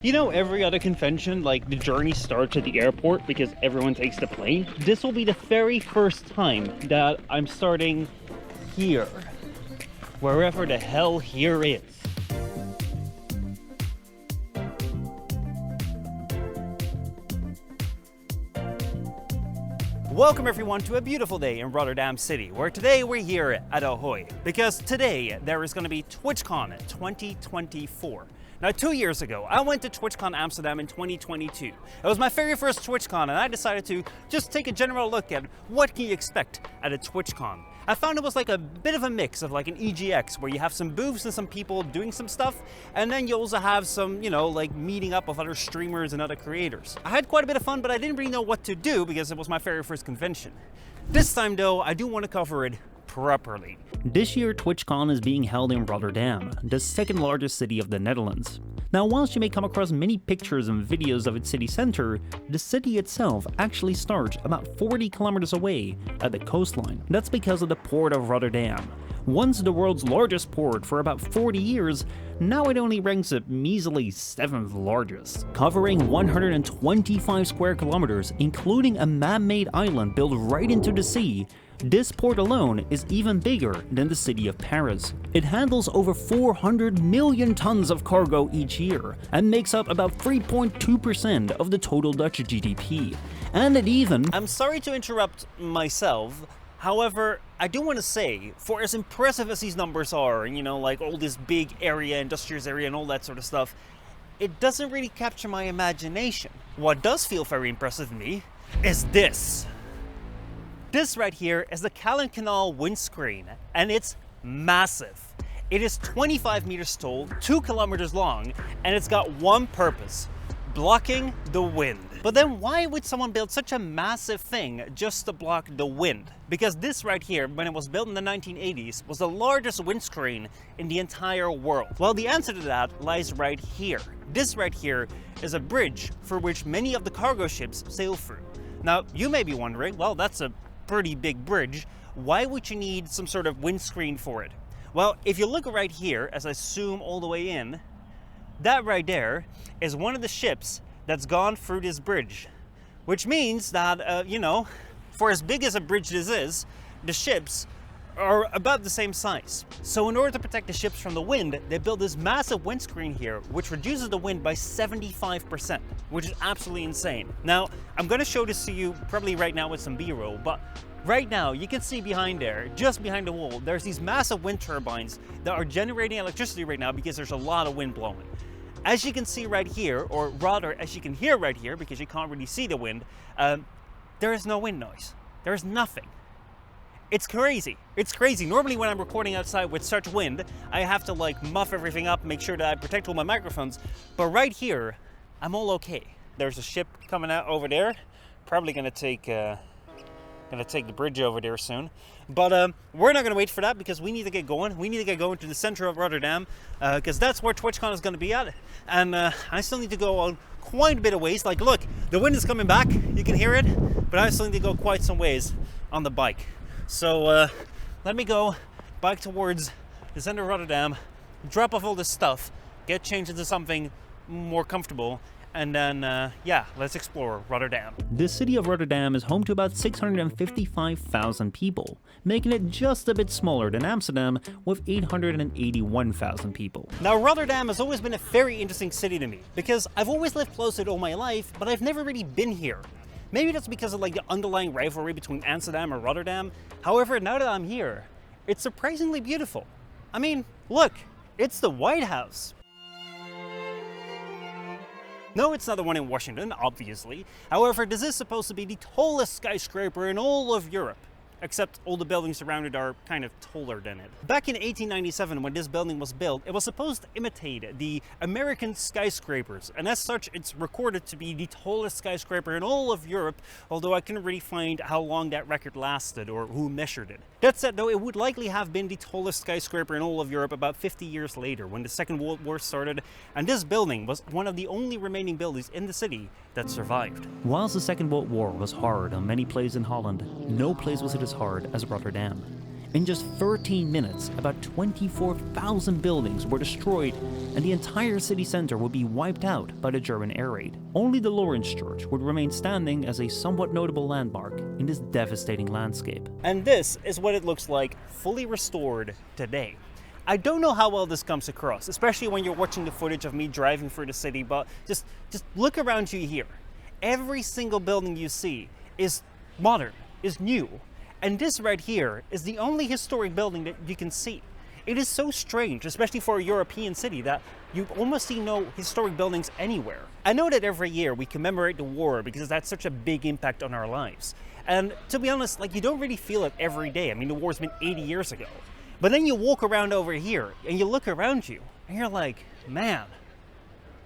You know, every other convention, like, the journey starts at the airport because everyone takes the plane. This will be the very first time that I'm starting here. Wherever the hell here is. Welcome everyone to a beautiful day in Rotterdam City, where today we're here at Ahoy, because today there is going to be TwitchCon 2024. Now 2 years ago, I went to TwitchCon Amsterdam in 2022. It was my very first TwitchCon and I decided to just take a general look at what can you expect at a TwitchCon. I found it was like a bit of a mix of like an EGX, where you have some booths and some people doing some stuff, and then you also have some, you know, like meeting up of other streamers and other creators. I had quite a bit of fun, but I didn't really know what to do because it was my very first convention. This time though, I do want to cover it properly. This year TwitchCon is being held in Rotterdam, the second largest city of the Netherlands. Now, whilst you may come across many pictures and videos of its city center, the city itself actually starts about 40 kilometers away at the coastline. That's because of the port of Rotterdam. Once the world's largest port for about 40 years, now it only ranks at measly 7th largest. Covering 125 square kilometers, including a man-made island built right into the sea, this port alone is even bigger than the city of Paris. It handles over 400 million tons of cargo each year and makes up about 3.2% of the total Dutch GDP. And it even... I'm sorry to interrupt myself, however, I do want to say, for as impressive as these numbers are, you know, like all this big area, industrial area and all that sort of stuff, it doesn't really capture my imagination. What does feel very impressive to me is this. This right here is the Calandkanaal windscreen, and it's massive. It is 25 meters tall, 2 kilometers long, and it's got one purpose: blocking the wind. But then why would someone build such a massive thing just to block the wind? Because this right here, when it was built in the 1980s, was the largest windscreen in the entire world. Well, the answer to that lies right here. This right here is a bridge for which many of the cargo ships sail through. Now, you may be wondering, well, that's a pretty big bridge. Why would you need some sort of windscreen for it? Well, if you look right here, as I zoom all the way in, that right there is one of the ships that's gone through this bridge. Which means that, you know, for as big as a bridge this is, the ships are about the same size. So in order to protect the ships from the wind, they built this massive windscreen here, which reduces the wind by 75%, which is absolutely insane. Now, I'm gonna show this to you probably right now with some B-roll, but right now you can see behind there, just behind the wall, there's these massive wind turbines that are generating electricity right now because there's a lot of wind blowing. As you can see right here, or rather as you can hear right here, because you can't really see the wind, there is no wind noise. There is nothing. It's crazy. It's crazy. Normally when I'm recording outside with such wind, I have to like muff everything up, make sure that I protect all my microphones. But right here, I'm all okay. There's a ship coming out over there. Probably gonna take the bridge over there soon. But we're not gonna wait for that because we need to get going. We need to get going to the center of Rotterdam because that's where TwitchCon is gonna be at. And I still need to go on quite a bit of ways. Like, look, the wind is coming back. You can hear it, but I still need to go quite some ways on the bike. So let me go back towards the center of Rotterdam, drop off all this stuff, get changed into something more comfortable, and then, yeah, let's explore Rotterdam. The city of Rotterdam is home to about 655,000 people, making it just a bit smaller than Amsterdam with 881,000 people. Now, Rotterdam has always been a very interesting city to me, because I've always lived close to it all my life, but I've never really been here. Maybe that's because of like the underlying rivalry between Amsterdam and Rotterdam. However, now that I'm here, it's surprisingly beautiful. I mean, look, it's the White House. No, it's not the one in Washington, obviously. However, this is supposed to be the tallest skyscraper in all of Europe. Except all the buildings around it are kind of taller than it. Back in 1897, when this building was built, it was supposed to imitate the American skyscrapers, and as such, it's recorded to be the tallest skyscraper in all of Europe, although I couldn't really find how long that record lasted or who measured it. That said, though, it would likely have been the tallest skyscraper in all of Europe about 50 years later, when the Second World War started, and this building was one of the only remaining buildings in the city that survived. Whilst the Second World War was hard on many places in Holland, no place was hit as hard as Rotterdam. In just 13 minutes, about 24,000 buildings were destroyed, and the entire city center would be wiped out by the German air raid. Only the Lawrence Church would remain standing as a somewhat notable landmark in this devastating landscape. And this is what it looks like fully restored today. I don't know how well this comes across, especially when you're watching the footage of me driving through the city, but just look around you here. Every single building you see is modern, is new. And this right here is the only historic building that you can see. It is so strange, especially for a European city, that you almost see no historic buildings anywhere. I know that every year we commemorate the war because that's such a big impact on our lives. And to be honest, like, you don't really feel it every day. I mean, the war's been 80 years ago. But then you walk around over here and you look around you and you're like, man,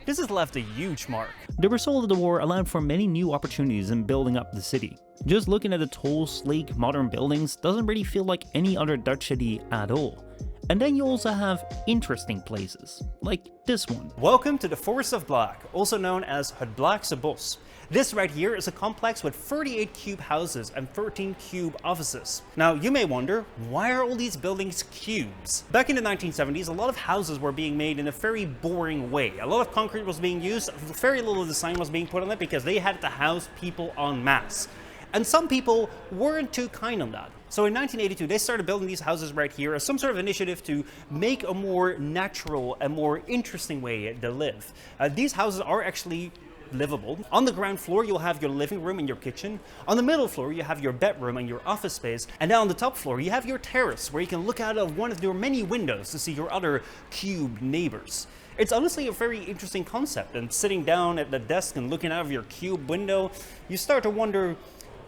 this has left a huge mark. The result of the war allowed for many new opportunities in building up the city. Just looking at the tall, sleek, modern buildings doesn't really feel like any other Dutch city at all. And then you also have interesting places, like this one. Welcome to the Forest of Black, also known as Het Blackse Bos. This right here is a complex with 38 cube houses and 13 cube offices. Now, you may wonder, why are all these buildings cubes? Back in the 1970s, a lot of houses were being made in a very boring way. A lot of concrete was being used, very little design was being put on it because they had to house people en masse. And some people weren't too kind on that. So in 1982, they started building these houses right here as some sort of initiative to make a more natural and more interesting way to live. These houses are actually livable. On the ground floor, you'll have your living room and your kitchen. On the middle floor, you have your bedroom and your office space. And then on the top floor, you have your terrace, where you can look out of one of your many windows to see your other cube neighbors. It's honestly a very interesting concept, and sitting down at the desk and looking out of your cube window, you start to wonder,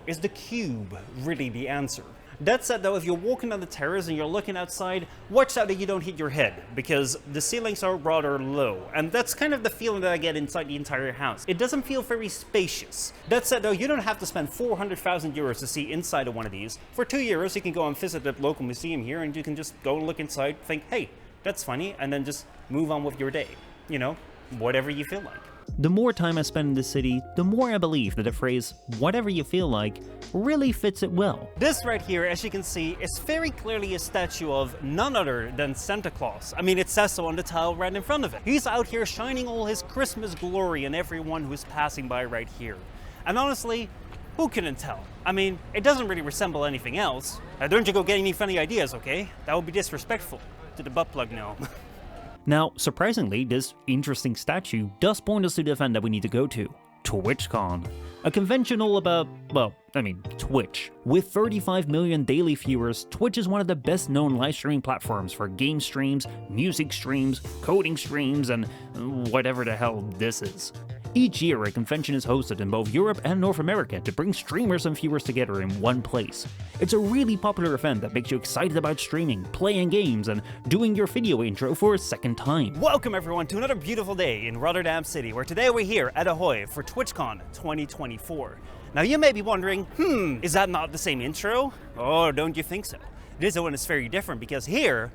is the cube really the answer? That said though, if you're walking on the terrace and you're looking outside, watch out that you don't hit your head, because the ceilings are rather low, and that's kind of the feeling that I get inside the entire house. It doesn't feel very spacious. That said though, you don't have to spend 400,000 euros to see inside of one of these. For 2 euros, you can go and visit the local museum here, and you can just go and look inside, think, hey, that's funny, and then just move on with your day. You know, whatever you feel like. The more time I spend in the city, the more I believe that the phrase, whatever you feel like, really fits it well. This right here, as you can see, is very clearly a statue of none other than Santa Claus. I mean, it says so on the tile right in front of it. He's out here shining all his Christmas glory on everyone who's passing by right here. And honestly, who couldn't tell? I mean, it doesn't really resemble anything else. Don't you go get any funny ideas, okay? That would be disrespectful to the buttplug gnome. Now, surprisingly, this interesting statue does point us to the event that we need to go to, TwitchCon. A convention all about, well, I mean, Twitch. With 35 million daily viewers, Twitch is one of the best known live streaming platforms for game streams, music streams, coding streams, and whatever the hell this is. Each year, a convention is hosted in both Europe and North America to bring streamers and viewers together in one place. It's a really popular event that makes you excited about streaming, playing games, and doing your video intro for a second time. Welcome everyone to another beautiful day in Rotterdam City, where today we're here at Ahoy for TwitchCon 2024. Now you may be wondering, is that not the same intro? Oh, don't you think so? This one is very different because here,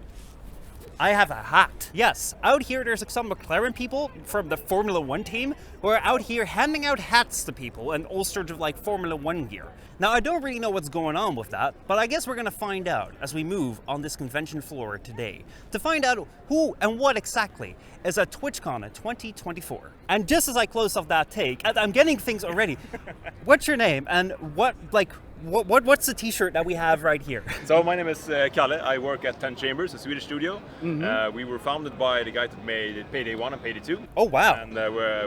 I have a hat. Yes, out here there's some McLaren people from the Formula 1 team who are out here handing out hats to people and all sorts of like Formula 1 gear. Now I don't really know what's going on with that, but I guess we're gonna find out as we move on this convention floor today to find out who and what exactly is at TwitchCon 2024. And just as I close off that take, I'm getting things already. What's your name and what's the t-shirt that we have right here? So my name is Kalle. I work at 10 Chambers, a Swedish studio. We were founded by the guy that made Payday 1 and Payday 2. Oh wow. And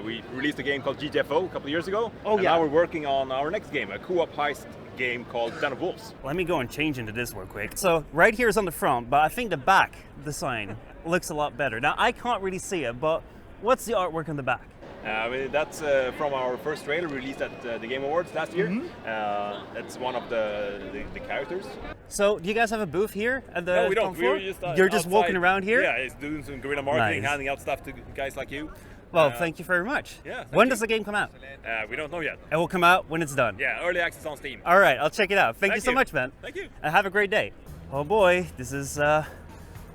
we released a game called GTFO a couple of years ago. Oh and yeah. now we're working on our next game, a co-op heist game called Den of Wolves. Let me go and change into this real quick. So right here is on the front, but I think the back, the sign, looks a lot better. Now I can't really see it, but what's the artwork on the back? That's from our first trailer released at the Game Awards last year. That's one of the characters. So, do you guys have a booth here at the No, we don't. floor? We're just You're just outside. walking around here? Yeah, it's doing some guerrilla marketing, Nice. handing out stuff to guys like you. Well, thank you very much. Yeah, When thank does the game come out? We don't know yet. It will come out when it's done. Yeah, early access on Steam. All right, I'll check it out. Thank you so you. much, man. Thank you. And have a great day. Oh boy, this is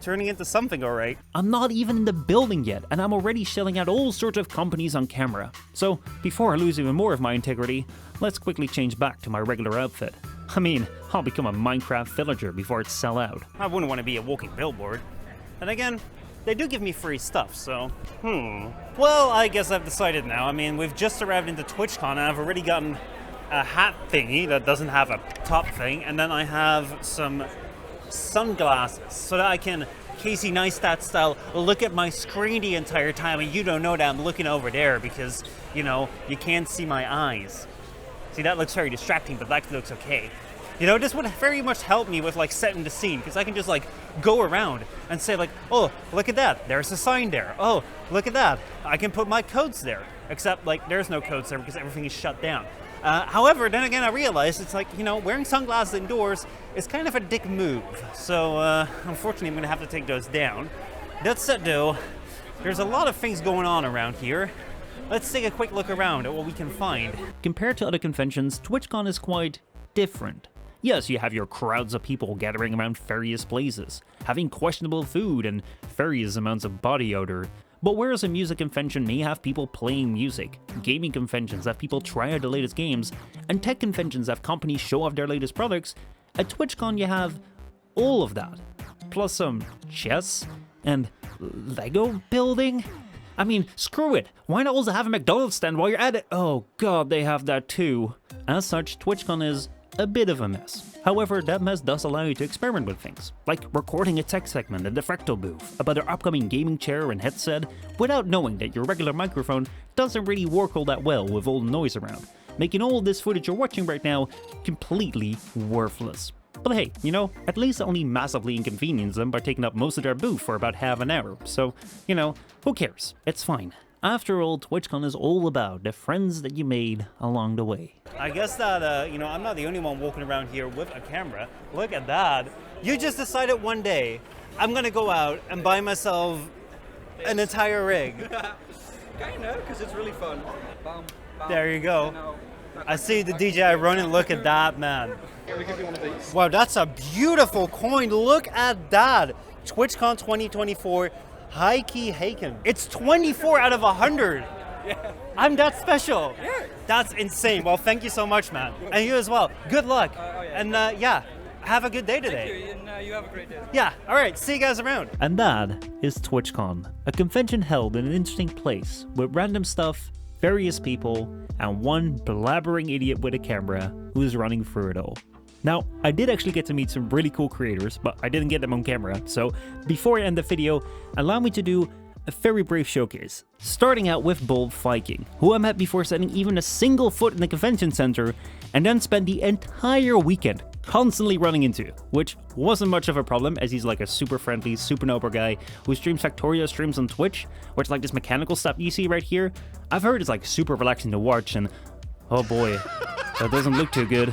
turning into something, all right. I'm not even in the building yet, and I'm already shelling out all sorts of companies on camera. So, before I lose even more of my integrity, let's quickly change back to my regular outfit. I mean, I'll become a Minecraft villager before it sell out. I wouldn't want to be a walking billboard. And again, they do give me free stuff, so, Well, I guess I've decided now. I mean, we've just arrived into TwitchCon, and I've already gotten a hat thingy that doesn't have a top thing, and then I have some sunglasses so that I can, Casey Neistat style, look at my screen the entire time, and you don't know that I'm looking over there because, you know, you can't see my eyes. See, that looks very distracting, but that looks okay. You know, this would very much help me with like setting the scene, because I can just like go around and say like, oh, look at that, there's a sign there. Oh, look at that, I can put my codes there. Except like there's no codes there because everything is shut down. However, then again I realized it's like, you know, wearing sunglasses indoors is kind of a dick move. So unfortunately I'm gonna have to take those down. That said though, there's a lot of things going on around here. Let's take a quick look around at what we can find. Compared to other conventions, TwitchCon is quite different. Yes, you have your crowds of people gathering around various places, having questionable food and various amounts of body odor. But whereas a music convention may have people playing music, gaming conventions have people try out the latest games, and tech conventions have companies show off their latest products, at TwitchCon you have all of that. Plus some chess and Lego building. I mean, screw it, why not also have a McDonald's stand while you're at it? Oh god, they have that too. As such, TwitchCon is a bit of a mess. However, that mess does allow you to experiment with things, like recording a tech segment at the Fractal booth about their upcoming gaming chair and headset without knowing that your regular microphone doesn't really work all that well with all the noise around, making all this footage you're watching right now completely worthless. But hey, you know, at least it only massively inconvenienced them by taking up most of their booth for about half an hour, so, you know, who cares? It's fine. After all, TwitchCon is all about the friends that you made along the way. I guess that, you know, I'm not the only one walking around here with a camera. Look at that. You just decided one day, I'm gonna go out and buy myself an entire rig. Kinda, because it's really fun. Bam, bam, There you go. you know. I see the DJI running. Look at that, man. Let me give you one of these. Wow, that's a beautiful coin. Look at that. TwitchCon 2024 High Key Haken. It's 24 out of 100. Yeah. I'm that special. Yeah. That's insane. Well, thank you so much, man. And you as well. Good luck. yeah. And yeah, have a good day today. Thank you, and you have a great day. Yeah, all right. See you guys around. And that is TwitchCon, a convention held in an interesting place with random stuff, various people, and one blabbering idiot with a camera who is running through it all. Now, I did actually get to meet some really cool creators, but I didn't get them on camera, so before I end the video, allow me to do a very brief showcase. Starting out with Bold Viking, who I met before setting even a single foot in the convention center, and then spent the entire weekend constantly running into, which wasn't much of a problem as he's like a super friendly, super noble guy who streams Factorio streams on Twitch, where it's like this mechanical stuff you see right here. I've heard it's like super relaxing to watch, and oh boy, that doesn't look too good.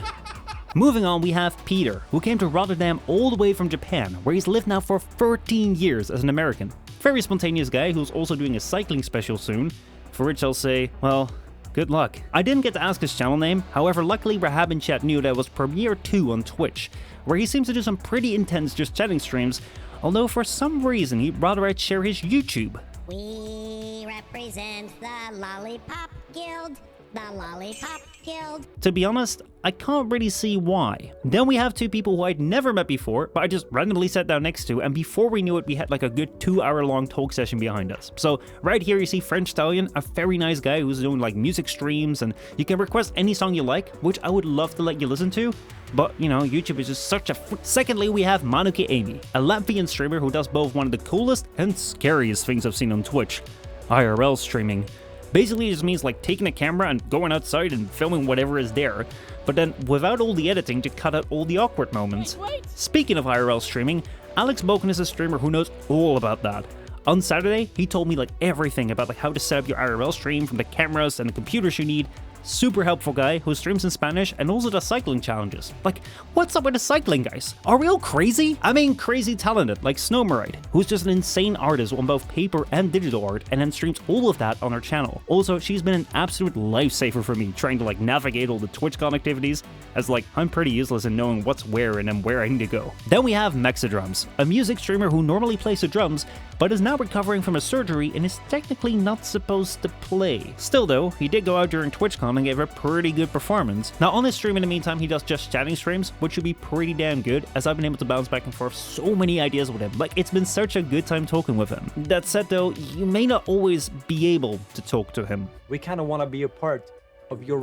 Moving on, we have Peter, who came to Rotterdam all the way from Japan, where he's lived now for 13 years as an American. Very spontaneous guy who's also doing a cycling special soon, for which I'll say, well, good luck. I didn't get to ask his channel name, however luckily Rahab in chat knew that it was Premiere 2 on Twitch, where he seems to do some pretty intense just chatting streams, although for some reason he'd rather I'd share his YouTube. We represent the Lollipop Guild. The Lollipop Guild. To be honest, I can't really see why. Then we have two people who I'd never met before, but I just randomly sat down next to, and before we knew it, we had like a good 2-hour-long talk session behind us. So right here you see French Stallion, a very nice guy who's doing like music streams, and you can request any song you like, which I would love to let you listen to. But, you know, YouTube is just such a Secondly, we have Manuke Amy, a Latvian streamer who does both one of the coolest and scariest things I've seen on Twitch, IRL streaming. Basically, it just means like taking a camera and going outside and filming whatever is there, but then without all the editing to cut out all the awkward moments. Speaking of IRL streaming, Alex Boken is a streamer who knows all about that. On Saturday, he told me like everything about like how to set up your IRL stream from the cameras and the computers you need. Super helpful guy who streams in Spanish and also does cycling challenges. Like, what's up with the cycling guys? Are we all crazy? I mean crazy talented, like Snowmarite, who's just an insane artist on both paper and digital art and then streams all of that on her channel. Also, she's been an absolute lifesaver for me trying to like navigate all the TwitchCon activities, as like I'm pretty useless in knowing what's where and then where I need to go. Then we have Mexadrums, a music streamer who normally plays the drums, but is now recovering from a surgery and is technically not supposed to play. Still though, he did go out during TwitchCon and gave a pretty good performance. Now on his stream in the meantime, he does just chatting streams, which should be pretty damn good, as I've been able to bounce back and forth so many ideas with him. Like, it's been such a good time talking with him. That said though, you may not always be able to talk to him. We kind of want to be a part of your...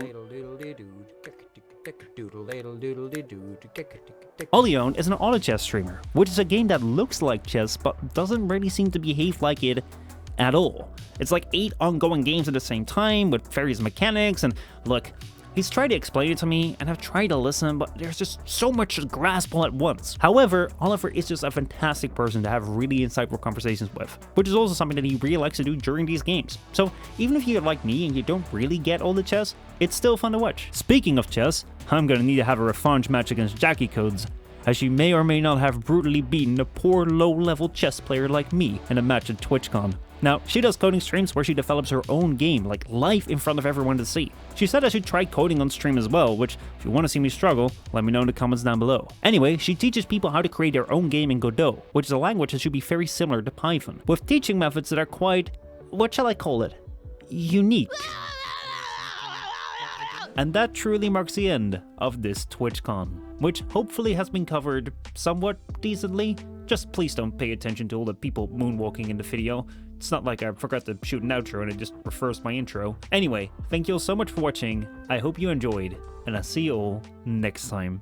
All you own is an auto chess streamer, which is a game that looks like chess but doesn't really seem to behave like it at all. It's like 8 ongoing games at the same time with various mechanics, and look, he's tried to explain it to me and I've tried to listen, but there's just so much to grasp all at once. However, Oliver is just a fantastic person to have really insightful conversations with, which is also something that he really likes to do during these games. So even if you're like me and you don't really get all the chess, it's still fun to watch. Speaking of chess, I'm gonna need to have a revanche match against Jackie Codes, as she may or may not have brutally beaten a poor low-level chess player like me in a match at TwitchCon. Now, she does coding streams where she develops her own game, like live in front of everyone to see. She said I should try coding on stream as well, which, if you want to see me struggle, let me know in the comments down below. Anyway, she teaches people how to create their own game in Godot, which is a language that should be very similar to Python, with teaching methods that are quite, what shall I call it, unique. And that truly marks the end of this TwitchCon, which hopefully has been covered somewhat decently. Just please don't pay attention to all the people moonwalking in the video. It's not like I forgot to shoot an outro and it just refers my intro. Anyway, thank you all so much for watching, I hope you enjoyed, and I'll see you all next time.